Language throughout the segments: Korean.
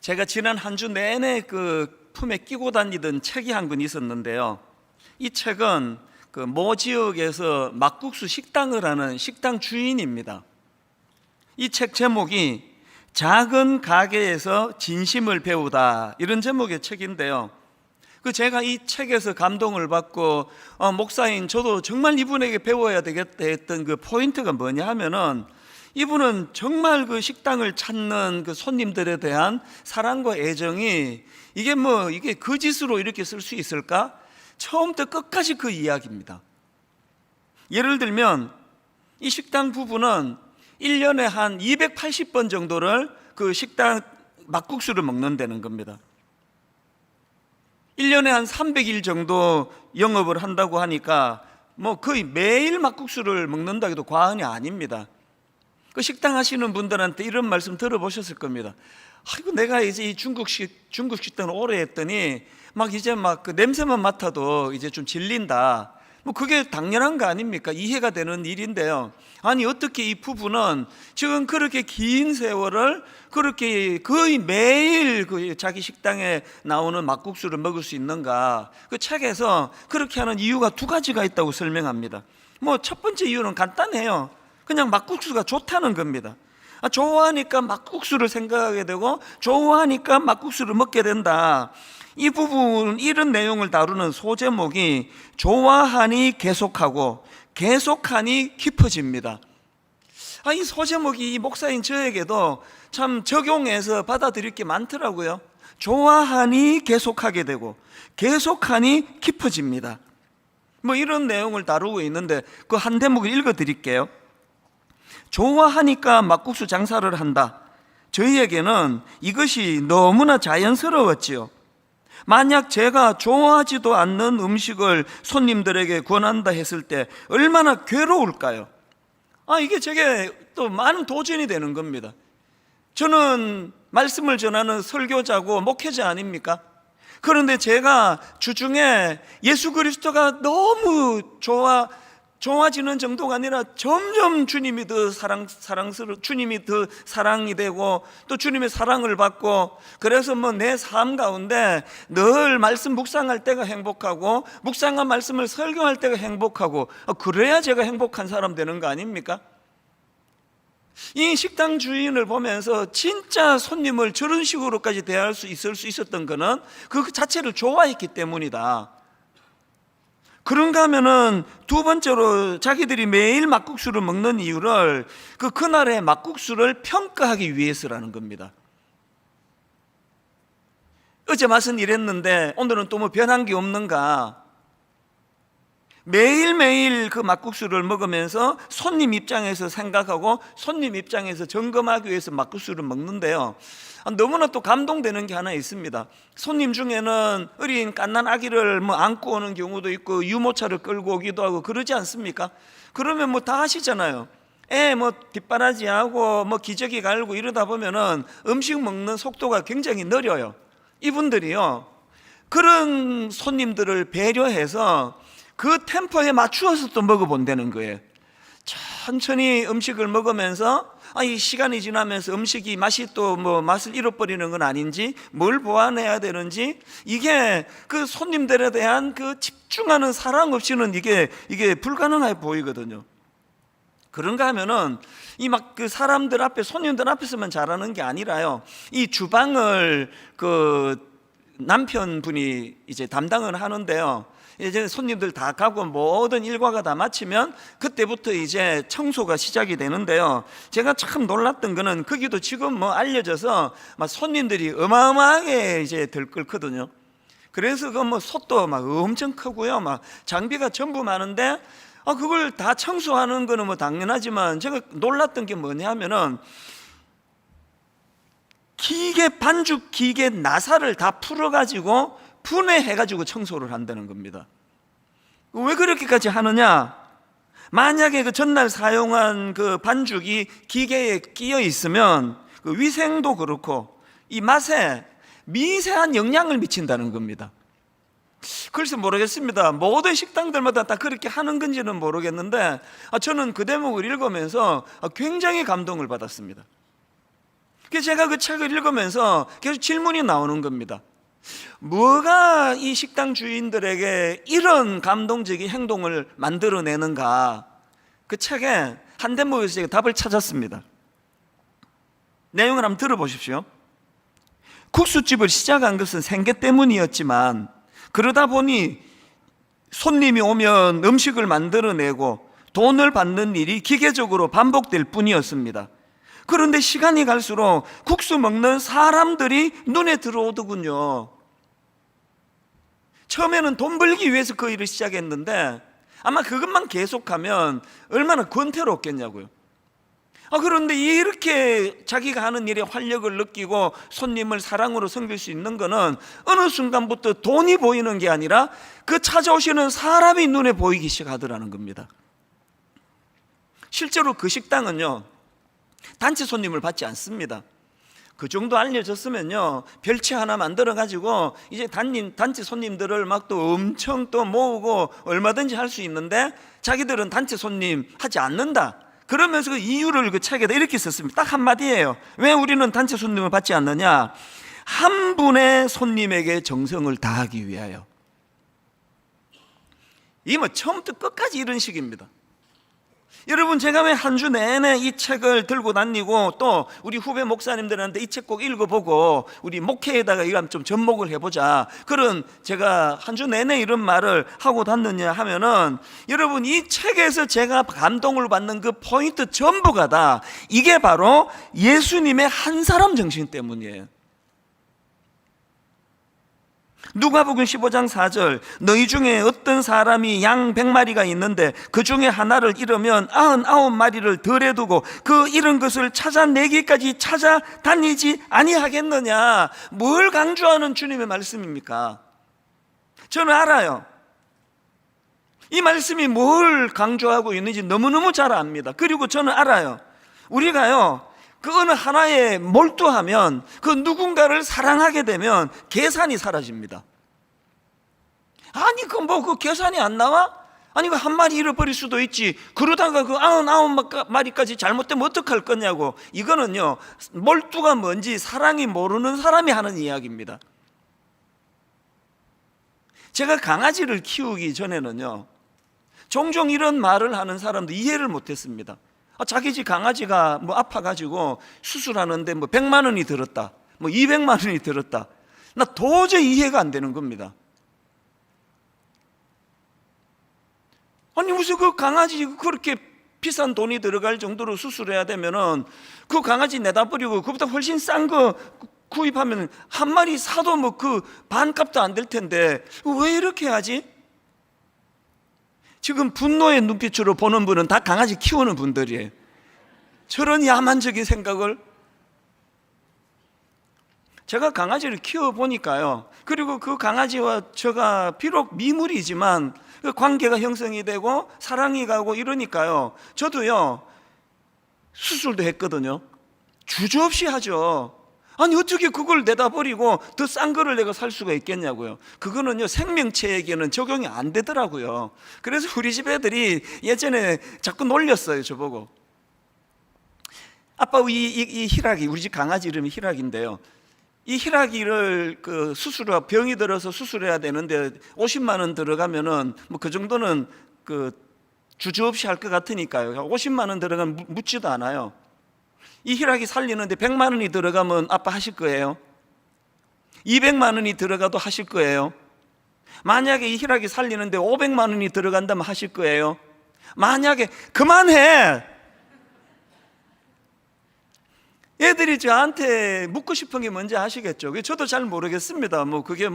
제가 지난 한 주 내내 그 품에 끼고 다니던 책이 한 권 있었는데요. 이 책은 그 모 지역에서 막국수 식당을 하는 식당 주인입니다. 이 책 제목이 작은 가게에서 진심을 배우다, 이런 제목의 책인데요. 제가 이 책에서 감동을 받고 목사인 저도 정말 이분에게 배워야 되겠다 했던 그 포인트가 뭐냐 하면은, 이분은 정말 그 식당을 찾는 그 손님들에 대한 사랑과 애정이 이게 거짓으로 이렇게 쓸 수 있을까? 처음부터 끝까지 그 이야기입니다. 예를 들면 이 식당 부부는 1년에 한 280번 정도를 그 식당 막국수를 먹는다는 겁니다. 1년에 한 300일 정도 영업을 한다고 하니까 거의 매일 막국수를 먹는다 해도 과언이 아닙니다. 그 식당 하시는 분들한테 이런 말씀 들어보셨을 겁니다. 아이고, 내가 이제 이 중국 식당을 오래 했더니 이제 그 냄새만 맡아도 이제 좀 질린다. 그게 당연한 거 아닙니까? 이해가 되는 일인데요. 아니, 어떻게 이 부부는 지금 그렇게 긴 세월을 그렇게 거의 매일 그 자기 식당에 나오는 막국수를 먹을 수 있는가? 그 책에서 그렇게 하는 이유가 두 가지가 있다고 설명합니다. 첫 번째 이유는 간단해요. 그냥 막국수가 좋다는 겁니다. 좋아하니까 막국수를 생각하게 되고 좋아하니까 막국수를 먹게 된다. 이 부분은 이런 내용을 다루는 소제목이 좋아하니 계속하고 계속하니 깊어집니다. 이 소제목이 이 목사인 저에게도 참 적용해서 받아들일 게 많더라고요. 좋아하니 계속하게 되고 계속하니 깊어집니다. 이런 내용을 다루고 있는데 그 한 대목을 읽어 드릴게요. 좋아하니까 막국수 장사를 한다. 저희에게는 이것이 너무나 자연스러웠지요. 만약 제가 좋아하지도 않는 음식을 손님들에게 권한다 했을 때 얼마나 괴로울까요? 이게 제게 또 많은 도전이 되는 겁니다. 저는 말씀을 전하는 설교자고 목회자 아닙니까? 그런데 제가 주중에 예수 그리스도가 너무 좋아지는 정도가 아니라 점점 주님이 더 주님이 더 사랑이 되고 또 주님의 사랑을 받고, 그래서 내 삶 가운데 늘 말씀 묵상할 때가 행복하고 묵상한 말씀을 설교할 때가 행복하고, 그래야 제가 행복한 사람 되는 거 아닙니까? 이 식당 주인을 보면서 진짜 손님을 저런 식으로까지 대할 수 있었던 거는 그 자체를 좋아했기 때문이다. 그런가 하면은 두 번째로 자기들이 매일 막국수를 먹는 이유를 그날의 막국수를 평가하기 위해서라는 겁니다. 어제 맛은 이랬는데 오늘은 또 변한 게 없는가? 매일매일 그 막국수를 먹으면서 손님 입장에서 생각하고 손님 입장에서 점검하기 위해서 막국수를 먹는데요, 너무나 또 감동되는 게 하나 있습니다. 손님 중에는 어린 갓난 아기를 안고 오는 경우도 있고 유모차를 끌고 오기도 하고 그러지 않습니까? 그러면 다 하시잖아요. 애 뒷바라지하고 기저귀 갈고 이러다 보면은 음식 먹는 속도가 굉장히 느려요. 이분들이요, 그런 손님들을 배려해서 그 템포에 맞추어서 또 먹어본다는 거예요. 천천히 음식을 먹으면서 이 시간이 지나면서 음식이 맛이 또 맛을 잃어버리는 건 아닌지, 뭘 보완해야 되는지, 이게 그 손님들에 대한 그 집중하는 사랑 없이는 이게 불가능해 보이거든요. 그런가 하면은 그 사람들 앞에, 손님들 앞에서만 잘하는 게 아니라요, 이 주방을 그 남편분이 이제 담당을 하는데요, 이제 손님들 다 가고 모든 일과가 다 마치면 그때부터 이제 청소가 시작이 되는데요, 제가 참 놀랐던 거는 거기도 지금 알려져서 손님들이 어마어마하게 이제 들끓거든요. 그래서 솥도 엄청 크고요, 장비가 전부 많은데 그걸 다 청소하는 거는 당연하지만 제가 놀랐던 게 뭐냐면은 반죽 기계 나사를 다 풀어가지고 분해해가지고 청소를 한다는 겁니다. 왜 그렇게까지 하느냐? 만약에 그 전날 사용한 그 반죽이 기계에 끼어 있으면 그 위생도 그렇고 이 맛에 미세한 영향을 미친다는 겁니다. 그래서 모르겠습니다. 모든 식당들마다 다 그렇게 하는 건지는 모르겠는데 저는 그 대목을 읽으면서 굉장히 감동을 받았습니다. 그래서 제가 그 책을 읽으면서 계속 질문이 나오는 겁니다. 뭐가 이 식당 주인들에게 이런 감동적인 행동을 만들어내는가? 그 책에 한 대목에서 제가 답을 찾았습니다. 내용을 한번 들어보십시오. 국수집을 시작한 것은 생계 때문이었지만 그러다 보니 손님이 오면 음식을 만들어내고 돈을 받는 일이 기계적으로 반복될 뿐이었습니다. 그런데 시간이 갈수록 국수 먹는 사람들이 눈에 들어오더군요. 처음에는 돈 벌기 위해서 그 일을 시작했는데 아마 그것만 계속하면 얼마나 권태롭겠냐고요. 그런데 이렇게 자기가 하는 일에 활력을 느끼고 손님을 사랑으로 섬길 수 있는 거는 어느 순간부터 돈이 보이는 게 아니라 그 찾아오시는 사람이 눈에 보이기 시작하더라는 겁니다. 실제로 그 식당은요, 단체 손님을 받지 않습니다. 그 정도 알려졌으면요, 별채 하나 만들어 가지고 이제 단체 손님들을 막 또 엄청 또 모으고 얼마든지 할 수 있는데 자기들은 단체 손님 하지 않는다. 그러면서 그 이유를 그 책에다 이렇게 썼습니다. 딱 한마디예요. 왜 우리는 단체 손님을 받지 않느냐? 한 분의 손님에게 정성을 다하기 위하여. 이 뭐 처음부터 끝까지 이런 식입니다. 여러분, 제가 왜 한 주 내내 이 책을 들고 다니고 또 우리 후배 목사님들한테 이 책 꼭 읽어보고 우리 목회에다가 이거 좀 접목을 해보자, 그런 제가 한 주 내내 이런 말을 하고 다녔냐 하면은, 여러분, 이 책에서 제가 감동을 받는 그 포인트 전부가 다 이게 바로 예수님의 한 사람 정신 때문이에요. 누가복음 15장 4절, 너희 중에 어떤 사람이 양 100마리가 있는데 그 중에 하나를 잃으면 99마리를 덜에 두고 그 잃은 것을 찾아내기까지 찾아다니지 아니하겠느냐? 뭘 강조하는 주님의 말씀입니까? 저는 알아요. 이 말씀이 뭘 강조하고 있는지 너무너무 잘 압니다. 그리고 저는 알아요. 우리가요, 그 어느 하나에 몰두하면, 그 누군가를 사랑하게 되면 계산이 사라집니다. 아니, 그 계산이 안 나와? 아니, 그 한 마리 잃어버릴 수도 있지. 그러다가 그 99마리까지 잘못되면 어떡할 거냐고. 이거는요, 몰두가 뭔지 사랑이 모르는 사람이 하는 이야기입니다. 제가 강아지를 키우기 전에는요, 종종 이런 말을 하는 사람도 이해를 못했습니다. 자기 집 강아지가 뭐 아파가지고 수술하는데 뭐 100만 원이 들었다, 뭐 200만 원이 들었다. 나 도저히 이해가 안 되는 겁니다. 아니, 무슨 그 강아지 그렇게 비싼 돈이 들어갈 정도로 수술해야 되면은 그 강아지 내다 버리고 그보다 훨씬 싼 거 구입하면 한 마리 사도 뭐 그 반값도 안 될 텐데 왜 이렇게 하지? 지금 분노의 눈빛으로 보는 분은 다 강아지 키우는 분들이에요. 저런 야만적인 생각을. 제가 강아지를 키워보니까요, 그리고 그 강아지와 제가 비록 미물이지만 그 관계가 형성이 되고 사랑이 가고 이러니까요, 저도요 수술도 했거든요. 주저없이 하죠. 아니, 어떻게 그걸 내다 버리고 더 싼 거를 내가 살 수가 있겠냐고요. 그거는요, 생명체에게는 적용이 안 되더라고요. 그래서 우리 집 애들이 예전에 자꾸 놀렸어요, 저보고. 아빠, 이 희락이, 우리 집 강아지 이름이 희락인데요, 이 희락이를 그 수술하고 병이 들어서 수술해야 되는데 50만 원 들어가면은 뭐 그 정도는 그 주저없이 할 것 같으니까요. 50만 원 들어가면 묻지도 않아요. 이 희락이 살리는데 100만 원이 들어가면 아빠 하실 거예요? 200만 원이 들어가도 하실 거예요? 만약에 이 희락이 살리는데 500만 원이 들어간다면 하실 거예요? 만약에, 그만해! 애들이 저한테 묻고 싶은 게 뭔지 아시겠죠? 저도 잘 모르겠습니다. 그게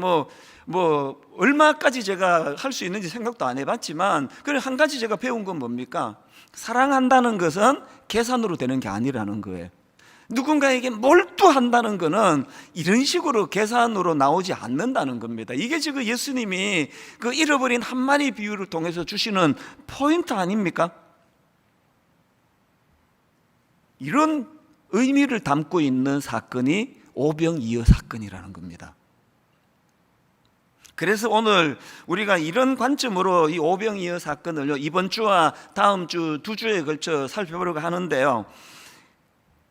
얼마까지 제가 할 수 있는지 생각도 안 해봤지만, 그래, 한 가지 제가 배운 건 뭡니까? 사랑한다는 것은 계산으로 되는 게 아니라는 거예요. 누군가에게 몰두한다는 것은 이런 식으로 계산으로 나오지 않는다는 겁니다. 이게 지금 예수님이 그 잃어버린 한 마리 비유를 통해서 주시는 포인트 아닙니까? 이런 의미를 담고 있는 사건이 오병이어 사건이라는 겁니다. 그래서 오늘 우리가 이런 관점으로 이 오병이어 사건을 이번 주와 다음 주 두 주에 걸쳐 살펴보려고 하는데요,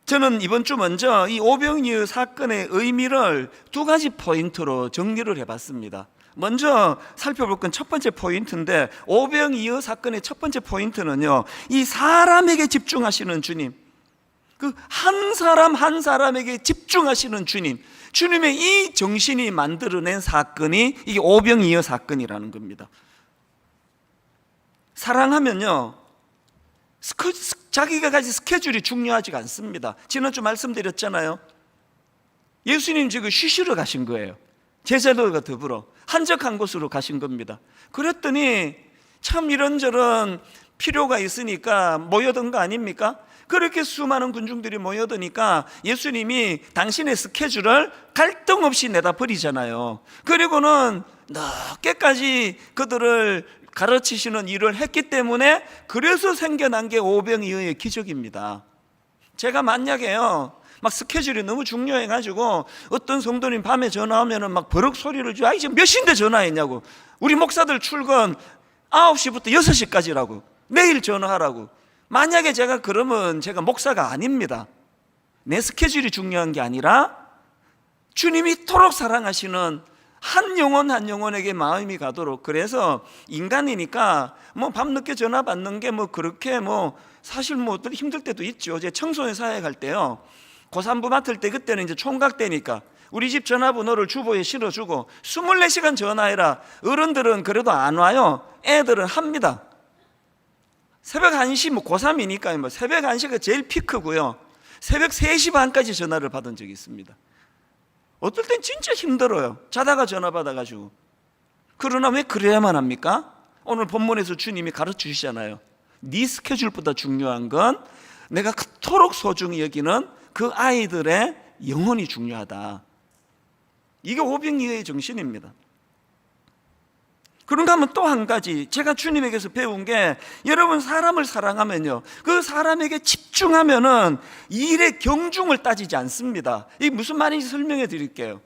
저는 이번 주 먼저 이 오병이어 사건의 의미를 두 가지 포인트로 정리를 해봤습니다. 먼저 살펴볼 건 첫 번째 포인트인데, 오병이어 사건의 첫 번째 포인트는요, 이 사람에게 집중하시는 주님, 그 한 사람 한 사람에게 집중하시는 주님, 주님의 이 정신이 만들어낸 사건이 이게 오병이어 사건이라는 겁니다. 사랑하면요, 자기가 가진 스케줄이 중요하지가 않습니다. 지난주 말씀드렸잖아요. 예수님 지금 쉬시러 가신 거예요. 제자들과 더불어 한적한 곳으로 가신 겁니다. 그랬더니 참 이런저런 필요가 있으니까 모여든 거 아닙니까? 그렇게 수많은 군중들이 모여드니까 예수님이 당신의 스케줄을 갈등 없이 내다 버리잖아요. 그리고는 늦게까지 그들을 가르치시는 일을 했기 때문에 그래서 생겨난 게 오병이어의 기적입니다. 제가 만약에요, 막 스케줄이 너무 중요해가지고 어떤 성도님 밤에 전화하면은 막 버럭 소리를 줘. 지금 몇 시인데 전화했냐고. 우리 목사들 출근 9시부터 6시까지라고. 내일 전화하라고. 만약에 제가 그러면 제가 목사가 아닙니다. 내 스케줄이 중요한 게 아니라 주님이 이토록 사랑하시는 한 영혼 한 영혼에게 마음이 가도록. 그래서 인간이니까 뭐 밤늦게 전화 받는 게 뭐 그렇게 뭐 사실 뭐 어떤 힘들 때도 있죠. 제 청소년 사회 갈 때요, 고산부 맡을 때 그때는 이제 총각 때니까 우리 집 전화번호를 주보에 실어주고 24시간 전화해라. 어른들은 그래도 안 와요. 애들은 합니다. 새벽 1시, 뭐 고3이니까 뭐 새벽 1시가 제일 피크고요, 새벽 3시 반까지 전화를 받은 적이 있습니다. 어떨 땐 진짜 힘들어요. 자다가 전화 받아가지고. 그러나 왜 그래야만 합니까? 오늘 본문에서 주님이 가르쳐 주시잖아요. 네 스케줄보다 중요한 건 내가 그토록 소중히 여기는 그 아이들의 영혼이 중요하다. 이게 오병이어의 정신입니다. 그런가 하면 또 한 가지 제가 주님에게서 배운 게, 여러분 사람을 사랑하면요, 그 사람에게 집중하면은 일의 경중을 따지지 않습니다. 이게 무슨 말인지 설명해 드릴게요.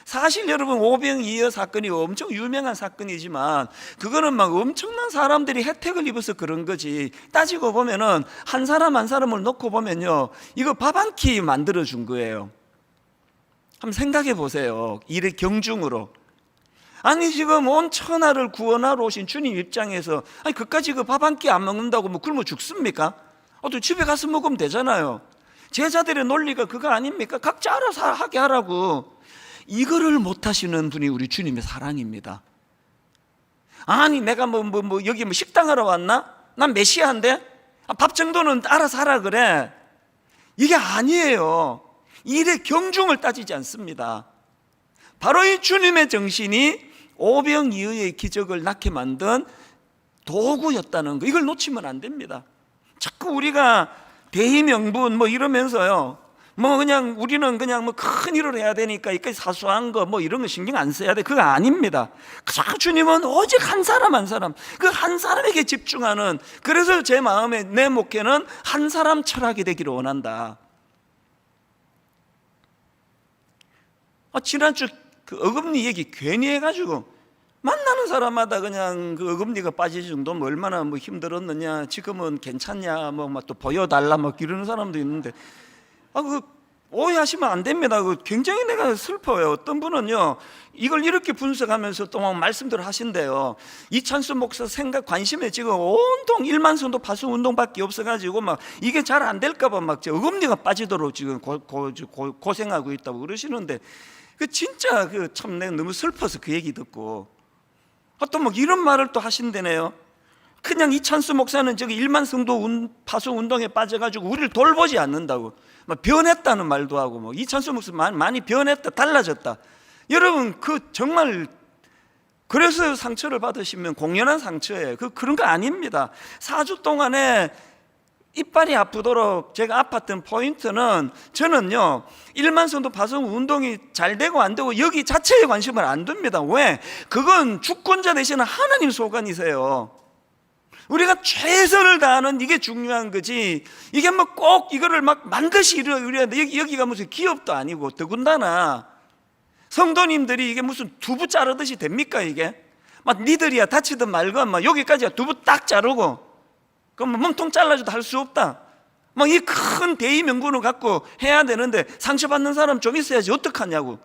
사실 여러분 오병이어 사건이 엄청 유명한 사건이지만 그거는 막 엄청난 사람들이 혜택을 입어서 그런 거지, 따지고 보면은 한 사람 한 사람을 놓고 보면요, 이거 밥 한 끼 만들어 준 거예요. 한번 생각해 보세요. 일의 경중으로. 아니 지금 온 천하를 구원하러 오신 주님 입장에서 아니 그까지 그 밥 한 끼 안 먹는다고 뭐 굶어 죽습니까? 또 집에 가서 먹으면 되잖아요. 제자들의 논리가 그거 아닙니까? 각자 알아서 하게 하라고. 이거를 못 하시는 분이 우리 주님의 사랑입니다. 아니 내가 여기 뭐 식당하러 왔나? 난 메시아인데 밥 정도는 알아서 하라 그래. 이게 아니에요. 일의 경중을 따지지 않습니다. 바로 이 주님의 정신이 오병이어의 기적을 낳게 만든 도구였다는 거, 이걸 놓치면 안 됩니다. 자꾸 우리가 대의명분 뭐 이러면서요, 뭐 그냥 우리는 그냥 뭐 큰 일을 해야 되니까 이까지 사소한 거 뭐 이런 거 신경 안 써야 돼. 그거 아닙니다. 주님은 오직 한 사람 한 사람, 그 한 사람에게 집중하는, 그래서 제 마음에 내 목회는 한 사람 철학이 되기를 원한다. 지난주 그 어금니 얘기 괜히 해가지고 만나는 사람마다 그냥 그 어금니가 빠질 정도면 얼마나 뭐 힘들었느냐, 지금은 괜찮냐, 뭐 또 보여달라 막 이러는 사람도 있는데, 그 오해하시면 안 됩니다. 그 굉장히 내가 슬퍼요. 어떤 분은요, 이걸 이렇게 분석하면서 또 막 말씀들 하신대요. 이찬수 목사 생각 관심에 지금 온통 1만 성도 파수 운동밖에 없어가지고 막 이게 잘 안 될까봐 막 어금니가 빠지도록 지금 고생하고 있다고 그러시는데, 그 진짜 그 참 내가 너무 슬퍼서 그 얘기 듣고, 또 막 이런 말을 또 하신대네요. 그냥 이찬수 목사는 저기 1만 성도 파수 운동에 빠져가지고 우리를 돌보지 않는다고, 막 변했다는 말도 하고, 뭐 이찬수 목사 많이 변했다, 달라졌다. 여러분 그 정말 그래서 상처를 받으시면 공연한 상처예요. 그런 거 아닙니다. 4주 동안에 이빨이 아프도록 제가 아팠던 포인트는, 저는요 1만 성도 파송 운동이 잘 되고 안 되고 여기 자체에 관심을 안 둡니다. 왜? 그건 주권자 되시는 하나님 소관이세요. 우리가 최선을 다하는 이게 중요한 거지, 이게 뭐 꼭 이거를 막 반드시 이래야 돼. 여기가 무슨 기업도 아니고, 더군다나 성도님들이 이게 무슨 두부 자르듯이 됩니까? 이게 막 니들이야 다치든 말건 막 여기까지 두부 딱 자르고 그럼 몸통 잘라줘도 할 수 없다. 막 이 큰 대의 명분을 갖고 해야 되는데 상처받는 사람 좀 있어야지 어떡하냐고.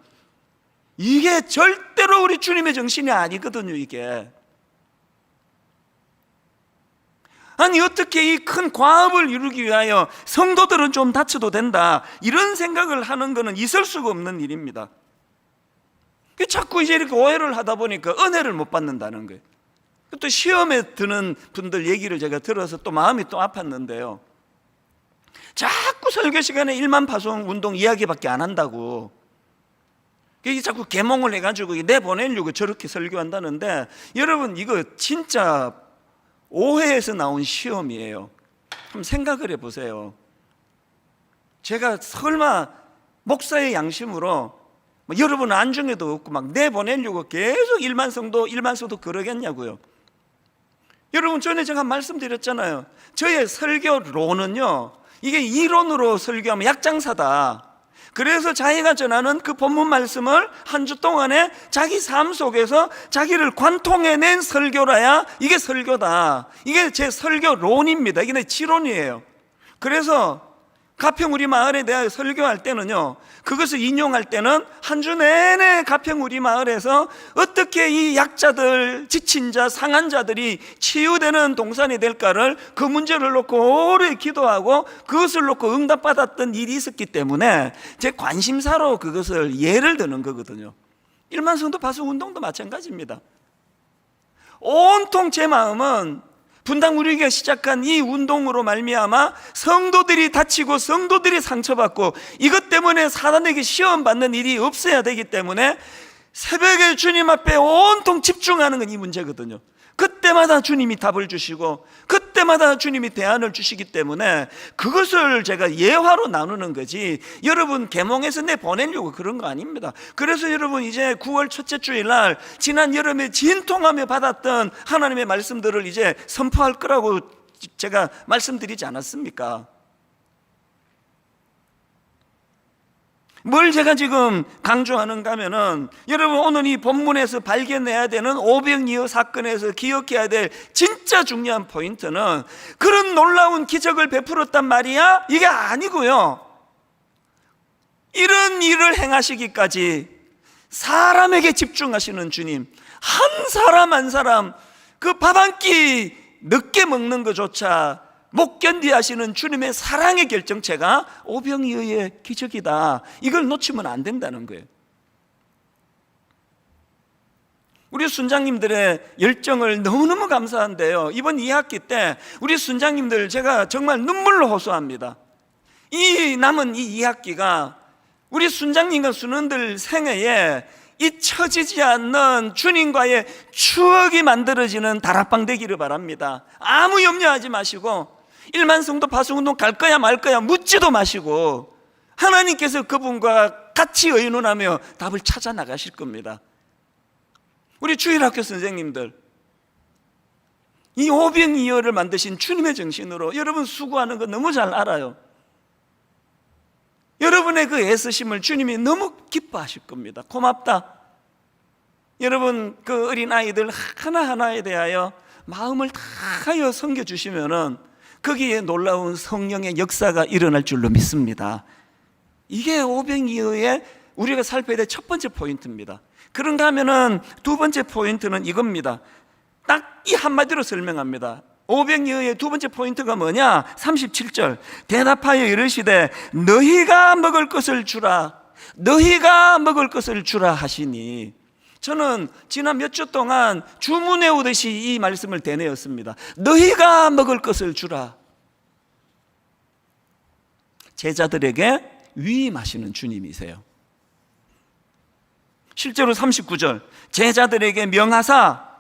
이게 절대로 우리 주님의 정신이 아니거든요. 이게 아니 어떻게 이 큰 과업을 이루기 위하여 성도들은 좀 다쳐도 된다, 이런 생각을 하는 것은 있을 수가 없는 일입니다. 자꾸 이제 이렇게 오해를 하다 보니까 은혜를 못 받는다는 거예요. 또 시험에 드는 분들 얘기를 제가 들어서 또 마음이 또 아팠는데요, 자꾸 설교 시간에 1만 파송 운동 이야기밖에 안 한다고 자꾸 계몽을 해가지고 내보내려고 저렇게 설교한다는데, 여러분 이거 진짜 오해에서 나온 시험이에요. 한번 생각을 해보세요. 제가 설마 목사의 양심으로 여러분 안중에도 없고 막 내보내려고 계속 1만 성도 그러겠냐고요. 여러분 전에 제가 말씀드렸잖아요. 저의 설교론은요, 이게 이론으로 설교하면 약장사다. 그래서 자기가 전하는 그 본문 말씀을 한 주 동안에 자기 삶 속에서 자기를 관통해낸 설교라야 이게 설교다. 이게 제 설교론입니다. 이게 내 지론이에요. 그래서 가평 우리 마을에 대하여 설교할 때는요, 그것을 인용할 때는 한 주 내내 가평 우리 마을에서 어떻게 이 약자들, 지친 자, 상한 자들이 치유되는 동산이 될까를, 그 문제를 놓고 오래 기도하고 그것을 놓고 응답받았던 일이 있었기 때문에 제 관심사로 그것을 예를 드는 거거든요. 1만 성도 파송 운동도 마찬가지입니다. 온통 제 마음은 분당 우리가 시작한 이 운동으로 말미암아 성도들이 다치고 성도들이 상처받고 이것 때문에 사단에게 시험받는 일이 없어야 되기 때문에 새벽에 주님 앞에 온통 집중하는 건 이 문제거든요. 그때마다 주님이 답을 주시고 그때마다 주님이 대안을 주시기 때문에 그것을 제가 예화로 나누는 거지, 여러분 계몽해서 내보내려고 그런 거 아닙니다. 그래서 여러분 이제 9월 첫째 주일날 지난 여름에 진통하며 받았던 하나님의 말씀들을 이제 선포할 거라고 제가 말씀드리지 않았습니까? 뭘 제가 지금 강조하는가 하면은, 여러분 오늘 이 본문에서 발견해야 되는 오병이어 사건에서 기억해야 될 진짜 중요한 포인트는, 그런 놀라운 기적을 베풀었단 말이야? 이게 아니고요, 이런 일을 행하시기까지 사람에게 집중하시는 주님, 한 사람 한 사람 그 밥 한 끼 늦게 먹는 것조차 못 견디하시는 주님의 사랑의 결정체가 오병이어의 기적이다. 이걸 놓치면 안 된다는 거예요. 우리 순장님들의 열정을 너무너무 감사한데요, 이번 2학기 때 우리 순장님들 제가 정말 눈물로 호소합니다. 이 남은 이 2학기가 우리 순장님과 순원들 생애에 잊혀지지 않는 주님과의 추억이 만들어지는 다락방 되기를 바랍니다. 아무 염려하지 마시고 1만 성도 파송운동 갈 거야 말 거야 묻지도 마시고 하나님께서 그분과 같이 의논하며 답을 찾아 나가실 겁니다. 우리 주일학교 선생님들, 이 오병이어를 만드신 주님의 정신으로 여러분 수고하는 거 너무 잘 알아요. 여러분의 그 애쓰심을 주님이 너무 기뻐하실 겁니다. 고맙다. 여러분 그 어린아이들 하나하나에 대하여 마음을 다하여 섬겨주시면은 거기에 놀라운 성령의 역사가 일어날 줄로 믿습니다. 이게 오병이어의 우리가 살펴야 될 첫 번째 포인트입니다. 그런가 하면은 두 번째 포인트는 이겁니다. 딱 이 한마디로 설명합니다. 오병이어의 두 번째 포인트가 뭐냐? 37절, 대답하여 이르시되 너희가 먹을 것을 주라, 너희가 먹을 것을 주라 하시니. 저는 지난 몇 주 동안 주문해 오듯이 이 말씀을 되뇌었습니다. 너희가 먹을 것을 주라. 제자들에게 위임하시는 주님이세요. 실제로 39절, 제자들에게 명하사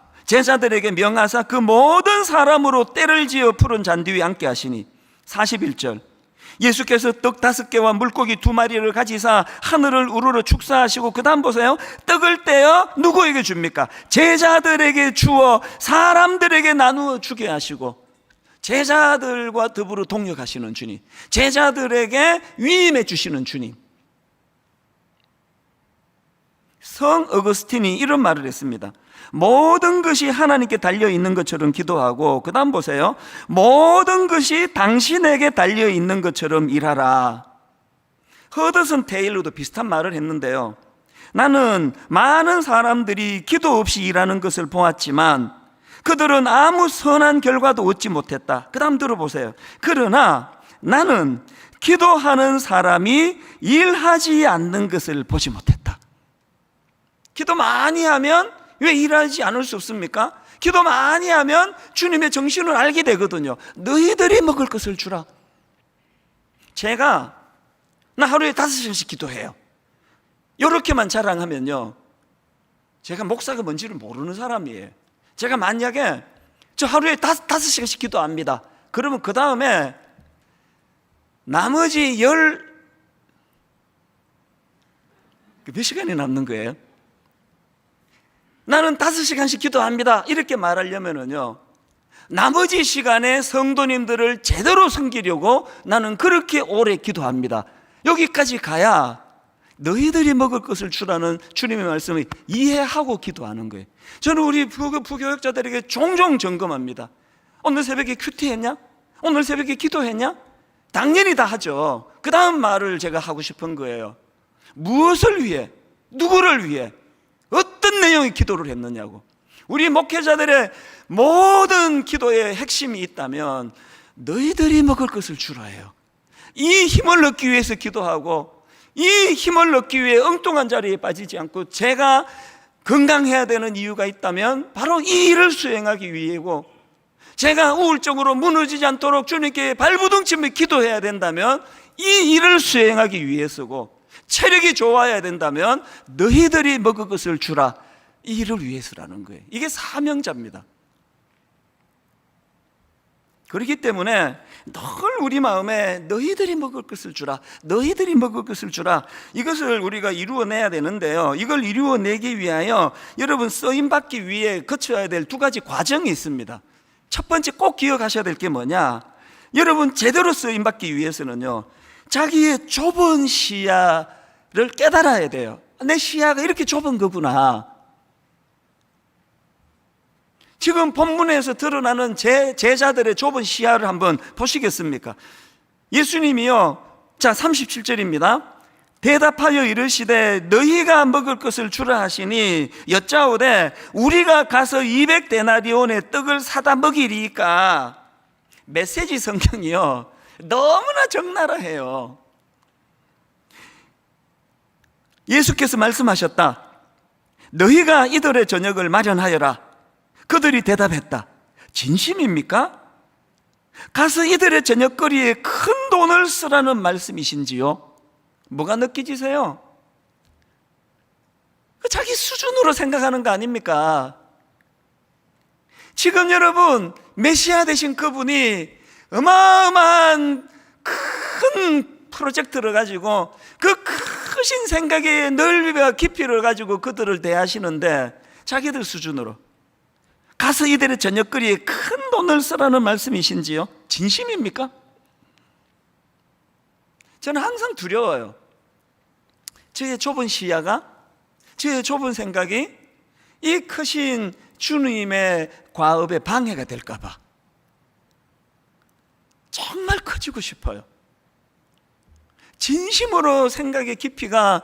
그 모든 사람으로 때를 지어 푸른 잔디 위에 앉게 하시니. 41절, 예수께서 떡 5개와 물고기 2마리를 가지사 하늘을 우러러 축사하시고 그 다음 보세요. 떡을 떼어 누구에게 줍니까? 제자들에게 주어 사람들에게 나누어 주게 하시고, 제자들과 더불어 동역하시는 주님, 제자들에게 위임해 주시는 주님. 성 어거스틴이 이런 말을 했습니다. 모든 것이 하나님께 달려있는 것처럼 기도하고, 그 다음 보세요. 모든 것이 당신에게 달려있는 것처럼 일하라. 허드슨 테일러도 비슷한 말을 했는데요. 나는 많은 사람들이 기도 없이 일하는 것을 보았지만 그들은 아무 선한 결과도 얻지 못했다. 그 다음 들어보세요. 그러나 나는 기도하는 사람이 일하지 않는 것을 보지 못했다. 기도 많이 하면 왜 일하지 않을 수 없습니까? 기도 많이 하면 주님의 정신을 알게 되거든요. 너희들이 먹을 것을 주라. 나 하루에 5시간씩 기도해요. 이렇게만 자랑하면요, 제가 목사가 뭔지를 모르는 사람이에요. 제가 만약에 저 하루에 5시간씩 기도합니다. 그러면 그 다음에 나머지 몇 시간이 남는 거예요? 나는 5시간씩 기도합니다. 이렇게 말하려면요, 나머지 시간에 성도님들을 제대로 섬기려고 나는 그렇게 오래 기도합니다. 여기까지 가야 너희들이 먹을 것을 주라는 주님의 말씀을 이해하고 기도하는 거예요. 저는 우리 부교역자들에게 종종 점검합니다. 오늘 새벽에 큐티했냐? 오늘 새벽에 기도했냐? 당연히 다 하죠. 그 다음 말을 제가 하고 싶은 거예요. 무엇을 위해? 누구를 위해? 어떤 내용의 기도를 했느냐고. 우리 목회자들의 모든 기도의 핵심이 있다면 너희들이 먹을 것을 주라예요. 이 힘을 얻기 위해서 기도하고, 이 힘을 얻기 위해 엉뚱한 자리에 빠지지 않고, 제가 건강해야 되는 이유가 있다면 바로 이 일을 수행하기 위해고, 제가 우울적으로 무너지지 않도록 주님께 발부둥치며 기도해야 된다면 이 일을 수행하기 위해서고, 체력이 좋아야 된다면 너희들이 먹을 것을 주라, 이 일을 위해서라는 거예요. 이게 사명자입니다. 그렇기 때문에 늘 우리 마음에 너희들이 먹을 것을 주라, 너희들이 먹을 것을 주라, 이것을 우리가 이루어내야 되는데요, 이걸 이루어내기 위하여 여러분 쓰임받기 위해 거쳐야 될 2가지 과정이 있습니다. 첫 번째 꼭 기억하셔야 될 게 뭐냐, 여러분 제대로 쓰임받기 위해서는요, 자기의 좁은 시야를 깨달아야 돼요. 내 시야가 이렇게 좁은 거구나. 지금 본문에서 드러나는 제자들의 좁은 시야를 한번 보시겠습니까? 예수님이요, 자 37절입니다. 대답하여 이르시되 너희가 먹을 것을 주라 하시니 여짜오되 우리가 가서 200데나리온의 떡을 사다 먹이리까. 메시지 성경이요, 너무나 적나라해요. 예수께서 말씀하셨다. 너희가 이들의 저녁을 마련하여라. 그들이 대답했다. 진심입니까? 가서 이들의 저녁거리에 큰 돈을 쓰라는 말씀이신지요? 뭐가 느껴지세요? 자기 수준으로 생각하는 거 아닙니까? 지금 여러분 메시아 되신 그분이 어마어마한 큰 프로젝트를 가지고 그 크신 생각의 넓이와 깊이를 가지고 그들을 대하시는데 자기들 수준으로 가서 이들의 저녁거리에 큰 돈을 쓰라는 말씀이신지요? 진심입니까? 저는 항상 두려워요. 저의 좁은 시야가, 저의 좁은 생각이 이 크신 주님의 과업에 방해가 될까 봐 정말 커지고 싶어요. 진심으로 생각의 깊이가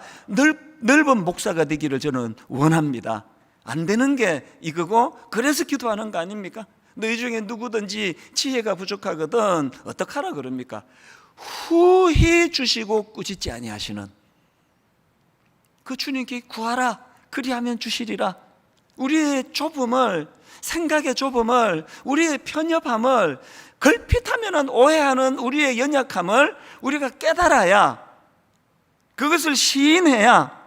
넓은 목사가 되기를 저는 원합니다. 안 되는 게 이거고, 그래서 기도하는 거 아닙니까? 너희 중에 누구든지 지혜가 부족하거든 어떡하라 그럽니까? 후히 주시고 꾸짖지 아니하시는 그 주님께 구하라, 그리하면 주시리라. 우리의 좁음을, 생각의 좁음을, 우리의 편협함을, 걸핏하면 오해하는 우리의 연약함을 우리가 깨달아야, 그것을 시인해야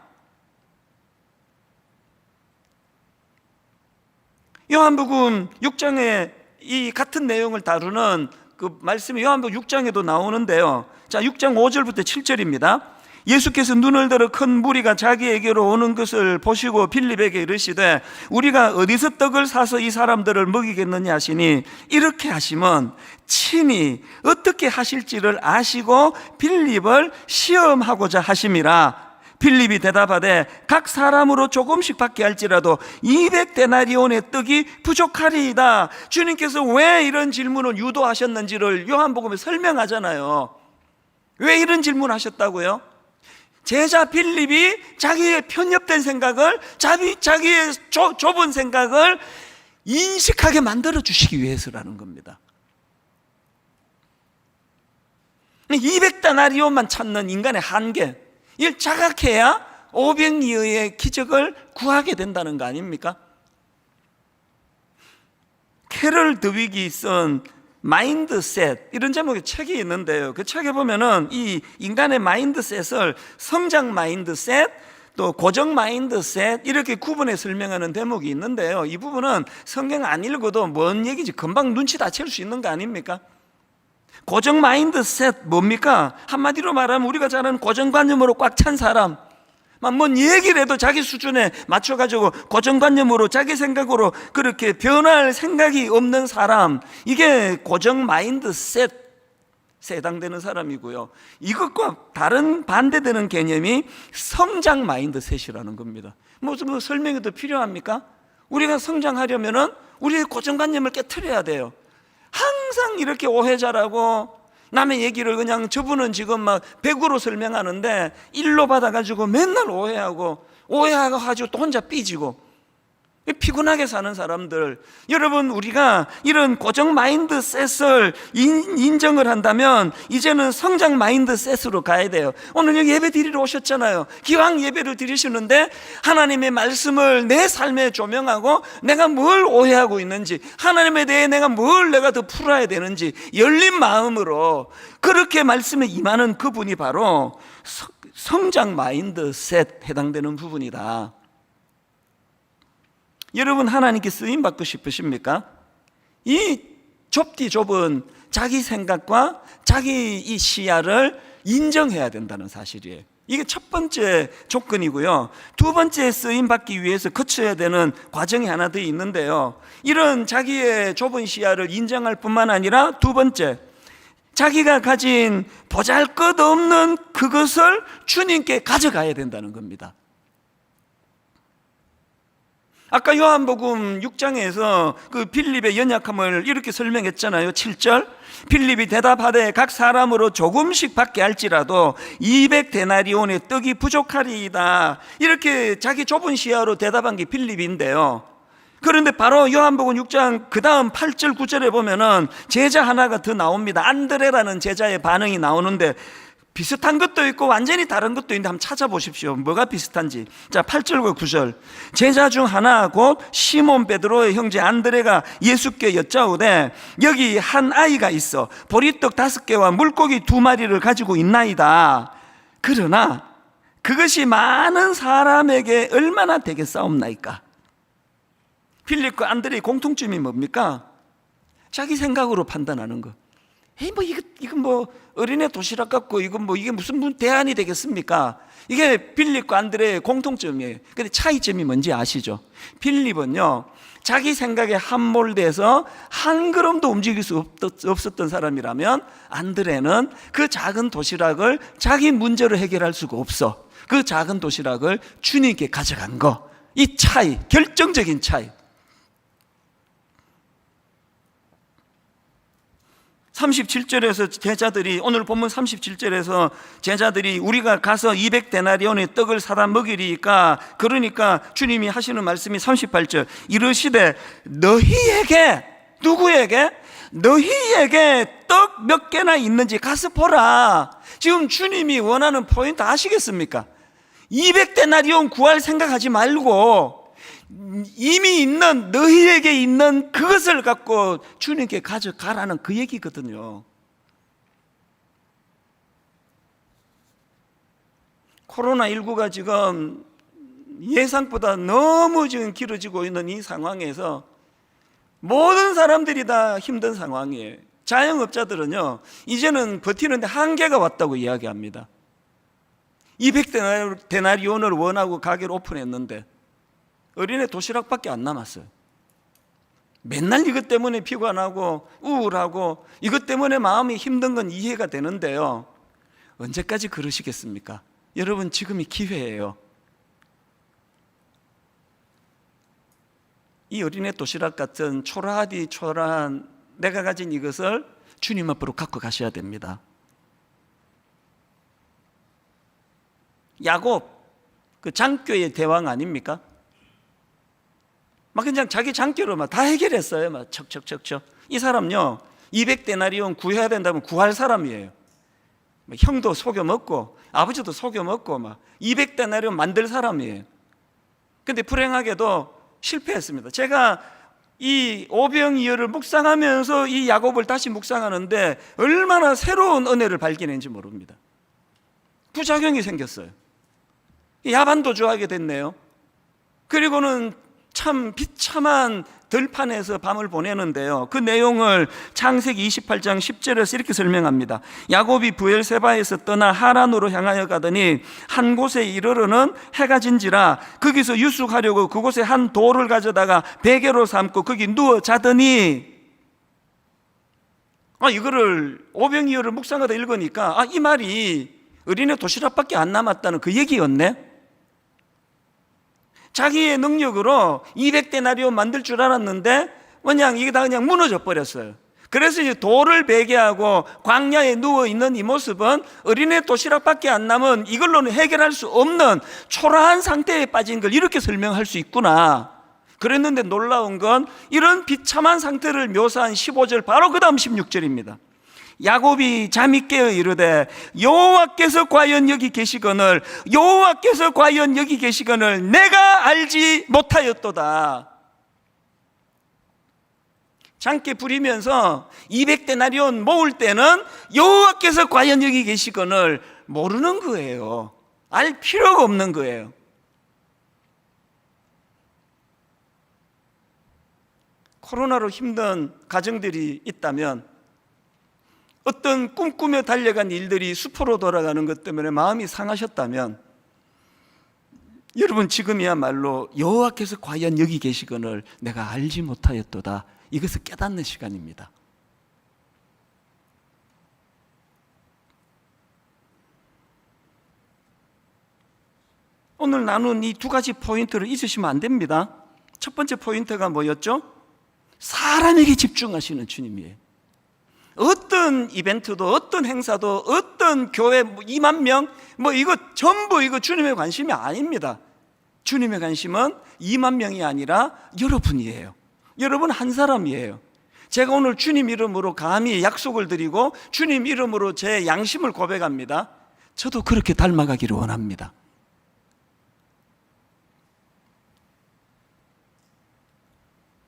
요한복음 6장에 이 같은 내용을 다루는 그 말씀이 요한복음 6장에도 나오는데요. 자, 6장 5절부터 7절입니다. 예수께서 눈을 들어 큰 무리가 자기에게로 오는 것을 보시고 빌립에게 이르시되 우리가 어디서 떡을 사서 이 사람들을 먹이겠느냐 하시니 이렇게 하시면 친히 어떻게 하실지를 아시고 빌립을 시험하고자 하심이라. 빌립이 대답하되 각 사람으로 조금씩 받게 할지라도 200데나리온의 떡이 부족하리이다. 주님께서 왜 이런 질문을 유도하셨는지를 요한복음에 설명하잖아요. 왜 이런 질문하셨다고요? 제자 빌립이 자기의 편협된 생각을, 자기의 좁은 생각을 인식하게 만들어 주시기 위해서라는 겁니다. 200데나리온만 찾는 인간의 한계, 이걸 자각해야 500리어의 기적을 구하게 된다는 거 아닙니까? 캐럴 드윅이 쓴 마인드셋, 이런 제목의 책이 있는데요. 그 책에 보면은 이 인간의 마인드셋을 성장 마인드셋, 또 고정 마인드셋, 이렇게 구분해 설명하는 대목이 있는데요. 이 부분은 성경 안 읽어도 뭔 얘기인지 금방 눈치 다 챌 수 있는 거 아닙니까? 고정 마인드셋 뭡니까? 한마디로 말하면 우리가 잘 아는 고정관념으로 꽉 찬 사람, 뭔 얘기를 해도 자기 수준에 맞춰가지고 고정관념으로, 자기 생각으로 그렇게 변할 생각이 없는 사람, 이게 고정 마인드셋에 해당되는 사람이고요. 이것과 다른 반대되는 개념이 성장 마인드셋이라는 겁니다. 무슨 설명이 더 필요합니까? 우리가 성장하려면은 우리의 고정관념을 깨트려야 돼요. 항상 이렇게 오해자라고 남의 얘기를 그냥 저분은 지금 막 100으로 설명하는데 1로 받아가지고 맨날 오해하고 가지고 또 혼자 삐지고 피곤하게 사는 사람들, 여러분, 우리가 이런 고정 마인드셋을 인정을 한다면 이제는 성장 마인드셋으로 가야 돼요. 오늘 여기 예배 드리러 오셨잖아요. 기왕 예배를 드리시는데 하나님의 말씀을 내 삶에 조명하고 내가 뭘 오해하고 있는지, 하나님에 대해 내가 더 풀어야 되는지 열린 마음으로 그렇게 말씀에 임하는 그분이 바로 성장 마인드셋 해당되는 부분이다. 여러분, 하나님께 쓰임받고 싶으십니까? 이 좁디 좁은 자기 생각과 자기 이 시야를 인정해야 된다는 사실이에요. 이게 첫 번째 조건이고요. 두 번째 쓰임받기 위해서 거쳐야 되는 과정이 하나 더 있는데요. 이런 자기의 좁은 시야를 인정할 뿐만 아니라 두 번째, 자기가 가진 보잘것없는 그것을 주님께 가져가야 된다는 겁니다. 아까 요한복음 6장에서 그 빌립의 연약함을 이렇게 설명했잖아요. 7절, 빌립이 대답하되 각 사람으로 조금씩 받게 할지라도 200데나리온의 떡이 부족하리이다. 이렇게 자기 좁은 시야로 대답한 게 빌립인데요. 그런데 바로 요한복음 6장 그 다음 8절 9절에 보면은 제자 하나가 더 나옵니다. 안드레라는 제자의 반응이 나오는데 비슷한 것도 있고 완전히 다른 것도 있는데 한번 찾아보십시오. 뭐가 비슷한지. 자, 8절과 9절. 제자 중 하나 곧 시몬 베드로의 형제 안드레가 예수께 여짜오되 여기 한 아이가 있어 보리떡 5개와 물고기 2마리를 가지고 있나이다. 그러나 그것이 많은 사람에게 얼마나 되겠사옵나이까? 필립과 안드레의 공통점이 뭡니까? 자기 생각으로 판단하는 거. 에이, 이건 뭐 어린애 도시락 같고 이게 무슨 대안이 되겠습니까? 이게 필립과 안드레의 공통점이에요. 근데 차이점이 뭔지 아시죠? 필립은요, 자기 생각에 함몰돼서 한 걸음도 움직일 수 없었던 사람이라면 안드레는 그 작은 도시락을 자기 문제로 해결할 수가 없어. 그 작은 도시락을 주님께 가져간 거. 이 차이, 결정적인 차이. 37절에서 제자들이, 오늘 본문 37절에서 제자들이 우리가 가서 200데나리온의 떡을 사다 먹이리까, 그러니까 주님이 하시는 말씀이 38절, 이르시되 너희에게, 누구에게? 너희에게 떡 몇 개나 있는지 가서 보라. 지금 주님이 원하는 포인트 아시겠습니까? 200데나리온 구할 생각하지 말고 이미 있는, 너희에게 있는 그것을 갖고 주님께 가져가라는 그 얘기거든요. 코로나19가 지금 예상보다 너무 지금 길어지고 있는 이 상황에서 모든 사람들이 다 힘든 상황이에요. 자영업자들은요, 이제는 버티는데 한계가 왔다고 이야기합니다. 200데나리온을 원하고 가게를 오픈했는데 어린애 도시락밖에 안 남았어요. 맨날 이것 때문에 피곤하고 우울하고 이것 때문에 마음이 힘든 건 이해가 되는데요, 언제까지 그러시겠습니까? 여러분, 지금이 기회예요. 이 어린애 도시락 같은 초라하디 초라한 내가 가진 이것을 주님 앞으로 갖고 가셔야 됩니다. 야곱, 그 장교의 대왕 아닙니까? 막 그냥 자기 장교로 막 다 해결했어요. 막 척척척척. 이 사람요, 200데나리온 구해야 된다면 구할 사람이에요. 형도 속여 먹고 아버지도 속여 먹고 막 200데나리온 만들 사람이에요. 근데 불행하게도 실패했습니다. 제가 이 오병이어를 묵상하면서 이 야곱을 다시 묵상하는데 얼마나 새로운 은혜를 발견했는지 모릅니다. 부작용이 생겼어요. 야반도주하게 됐네요. 그리고는 참 비참한 들판에서 밤을 보내는데요, 그 내용을 창세기 28장 10절에서 이렇게 설명합니다. 야곱이 브엘세바에서 떠나 하란으로 향하여 가더니 한 곳에 이르러는 해가 진지라 거기서 유숙하려고 그곳에 한 돌을 가져다가 베개로 삼고 거기 누워 자더니, 이거를 오병이어를 묵상하다 읽으니까 이 말이 어린애 도시락밖에 안 남았다는 그 얘기였네. 자기의 능력으로 200데나리온 만들 줄 알았는데 그냥 이게 다 그냥 무너져 버렸어요. 그래서 이제 돌을 베개하고 광야에 누워있는 이 모습은 어린애 도시락밖에 안 남은, 이걸로는 해결할 수 없는 초라한 상태에 빠진 걸 이렇게 설명할 수 있구나 그랬는데, 놀라운 건 이런 비참한 상태를 묘사한 15절 바로 그 다음 16절입니다. 야곱이 잠이 깨어 이르되 여호와께서 과연 여기 계시거늘 여호와께서 과연 여기 계시거늘 내가 알지 못하였도다. 장께 부리면서 200데나리온 모을 때는 여호와께서 과연 여기 계시거늘 모르는 거예요. 알 필요가 없는 거예요. 코로나로 힘든 가정들이 있다면, 어떤 꿈꾸며 달려간 일들이 수포로 돌아가는 것 때문에 마음이 상하셨다면, 여러분 지금이야말로 여호와께서 과연 여기 계시거늘 내가 알지 못하였도다, 이것을 깨닫는 시간입니다. 오늘 나눈 이 두 가지 포인트를 잊으시면 안 됩니다. 첫 번째 포인트가 뭐였죠? 사람에게 집중하시는 주님이에요. 어떤 이벤트도, 어떤 행사도, 어떤 교회 2만 명 이거 전부 이거 주님의 관심이 아닙니다. 주님의 관심은 2만 명이 아니라 여러분이에요. 여러분 한 사람이에요. 제가 오늘 주님 이름으로 감히 약속을 드리고 주님 이름으로 제 양심을 고백합니다. 저도 그렇게 닮아가기를 원합니다.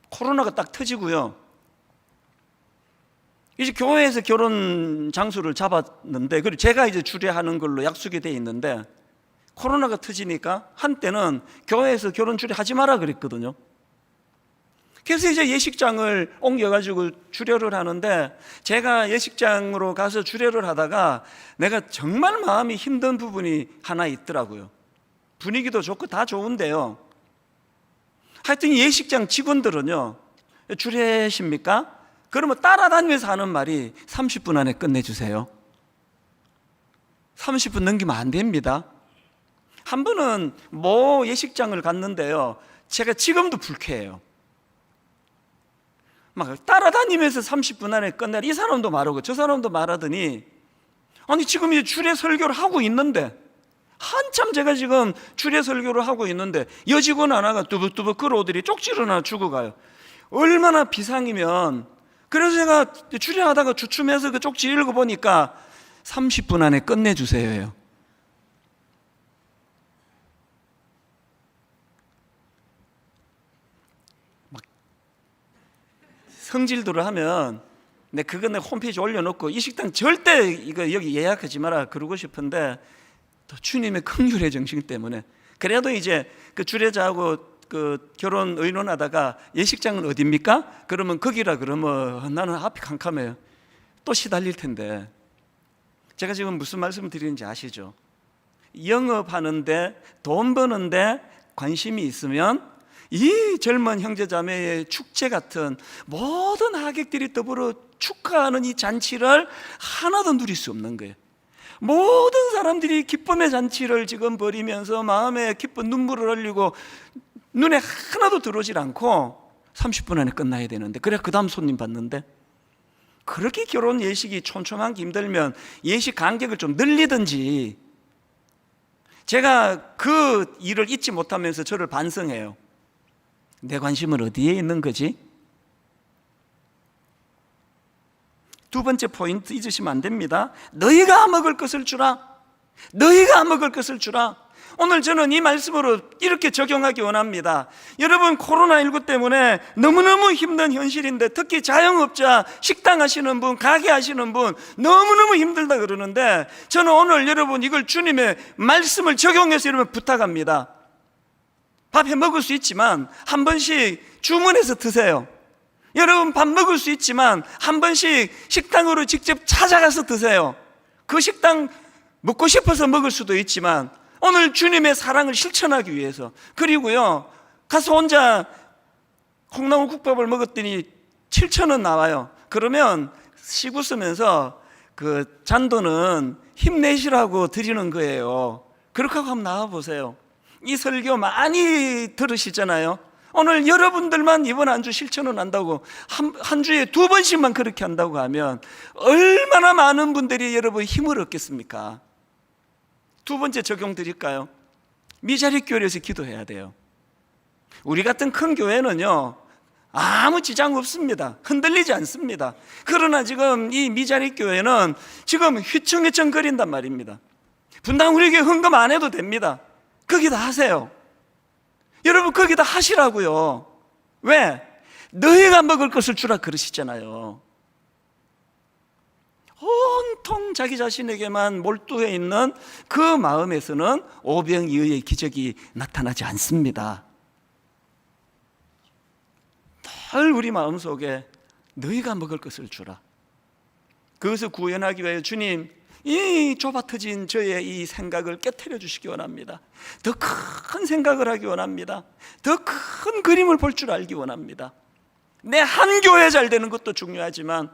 코로나가 딱 터지고요, 이제 교회에서 결혼 장소를 잡았는데, 그리고 제가 이제 주례하는 걸로 약속이 돼 있는데, 코로나가 터지니까 한때는 교회에서 결혼 주례하지 마라 그랬거든요. 그래서 이제 예식장을 옮겨가지고 주례를 하는데, 제가 예식장으로 가서 주례를 하다가 내가 정말 마음이 힘든 부분이 하나 있더라고요. 분위기도 좋고 다 좋은데요, 하여튼 예식장 직원들은요, 주례십니까? 그러면 따라다니면서 하는 말이 30분 안에 끝내주세요. 30분 넘기면 안 됩니다. 한 번은 모 예식장을 갔는데요, 제가 지금도 불쾌해요. 막 따라다니면서 30분 안에 끝내라, 이 사람도 말하고 저 사람도 말하더니, 아니 지금 이제 주례 설교를 하고 있는데, 한참 제가 지금 주례 설교를 하고 있는데 여직원 하나가 뚜벅뚜벅 끌어오더니 쪽지를 하나 주고 가요. 얼마나 비상이면. 그래서 제가 주례하다가 주춤해서 그 쪽지 읽어보니까 30분 안에 끝내주세요. 막 성질들을 하면 그거 내 홈페이지 올려놓고 이 식당 절대 이거 여기 예약하지 마라 그러고 싶은데, 또 주님의 긍휼의 정신 때문에. 그래도 이제 그 주례자하고 그 결혼 의논하다가 예식장은 어디입니까? 그러면 거기라 그러면 나는 앞이 캄캄해요. 또 시달릴 텐데. 제가 지금 무슨 말씀을 드리는지 아시죠? 영업하는데 돈 버는데 관심이 있으면 이 젊은 형제자매의 축제 같은 모든 하객들이 더불어 축하하는 이 잔치를 하나도 누릴 수 없는 거예요. 모든 사람들이 기쁨의 잔치를 지금 벌이면서 마음에 기쁜 눈물을 흘리고 눈에 하나도 들어오질 않고 30분 안에 끝나야 되는데, 그래 그 다음 손님 받는데, 그렇게 결혼 예식이 촘촘하기 힘들면 예식 간격을 좀 늘리든지. 제가 그 일을 잊지 못하면서 저를 반성해요. 내 관심은 어디에 있는 거지? 두 번째 포인트 잊으시면 안 됩니다. 너희가 먹을 것을 주라. 너희가 먹을 것을 주라. 오늘 저는 이 말씀으로 이렇게 적용하기 원합니다. 여러분, 코로나19 때문에 너무너무 힘든 현실인데, 특히 자영업자, 식당 하시는 분, 가게 하시는 분 너무너무 힘들다 그러는데, 저는 오늘 여러분 이걸 주님의 말씀을 적용해서 여러분 부탁합니다. 밥 해 먹을 수 있지만 한 번씩 주문해서 드세요. 여러분, 밥 먹을 수 있지만 한 번씩 식당으로 직접 찾아가서 드세요. 그 식당 먹고 싶어서 먹을 수도 있지만 오늘 주님의 사랑을 실천하기 위해서. 그리고요, 가서 혼자 콩나물 국밥을 먹었더니 7,000원 나와요. 그러면 시구 쓰면서 그 잔돈은 힘내시라고 드리는 거예요. 그렇게 하고 한번 나와보세요. 이 설교 많이 들으시잖아요. 오늘 여러분들만 이번 한 주 실천을 한다고, 한 주에 2번씩만 그렇게 한다고 하면 얼마나 많은 분들이 여러분 힘을 얻겠습니까? 두 번째 적용 드릴까요? 미자리 교회에서 기도해야 돼요. 우리 같은 큰 교회는요, 아무 지장 없습니다. 흔들리지 않습니다. 그러나 지금 이 미자리 교회는 지금 휘청휘청 거린단 말입니다. 분당 우리 교회 헌금 안 해도 됩니다. 거기다 하세요. 여러분, 거기다 하시라고요. 왜? 너희가 먹을 것을 주라 그러시잖아요. 온통 자기 자신에게만 몰두해 있는 그 마음에서는 오병이어의 기적이 나타나지 않습니다. 늘 우리 마음속에 너희가 먹을 것을 주라. 그것을 구현하기 위해 주님, 이 좁아터진 저의 이 생각을 깨트려 주시기 원합니다. 더 큰 생각을 하기 원합니다. 더 큰 그림을 볼 줄 알기 원합니다. 내 한 교회 잘 되는 것도 중요하지만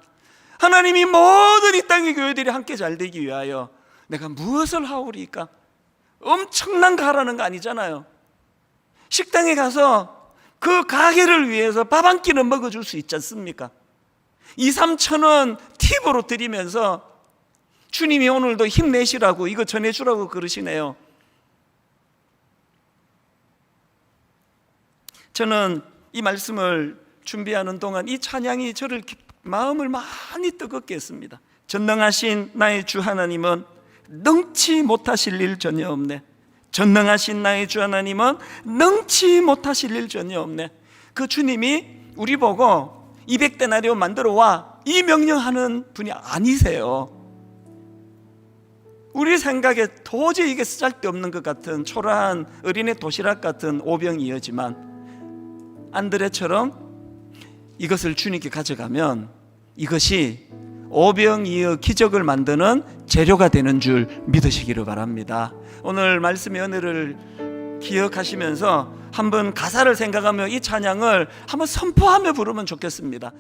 하나님이 모든 이 땅의 교회들이 함께 잘 되기 위하여 내가 무엇을 하오리까? 엄청난 거 하라는 거 아니잖아요. 식당에 가서 그 가게를 위해서 밥 한 끼는 먹어줄 수 있지 않습니까? 2-3천 원 팁으로 드리면서 주님이 오늘도 힘내시라고 이거 전해주라고 그러시네요. 저는 이 말씀을 준비하는 동안 이 찬양이 저를 마음을 많이 뜨겁게 했습니다. 전능하신 나의 주 하나님은 능치 못하실 일 전혀 없네. 전능하신 나의 주 하나님은 능치 못하실 일 전혀 없네. 그 주님이 우리 보고 200데나리온 만들어 와, 이 명령하는 분이 아니세요. 우리 생각에 도저히 이게 쓰잘데없는 것 같은 초라한 어린애 도시락 같은 오병이어지만 안드레처럼 이것을 주님께 가져가면 이것이 오병이어 기적을 만드는 재료가 되는 줄 믿으시기를 바랍니다. 오늘 말씀의 은혜를 기억하시면서 한번 가사를 생각하며 이 찬양을 한번 선포하며 부르면 좋겠습니다.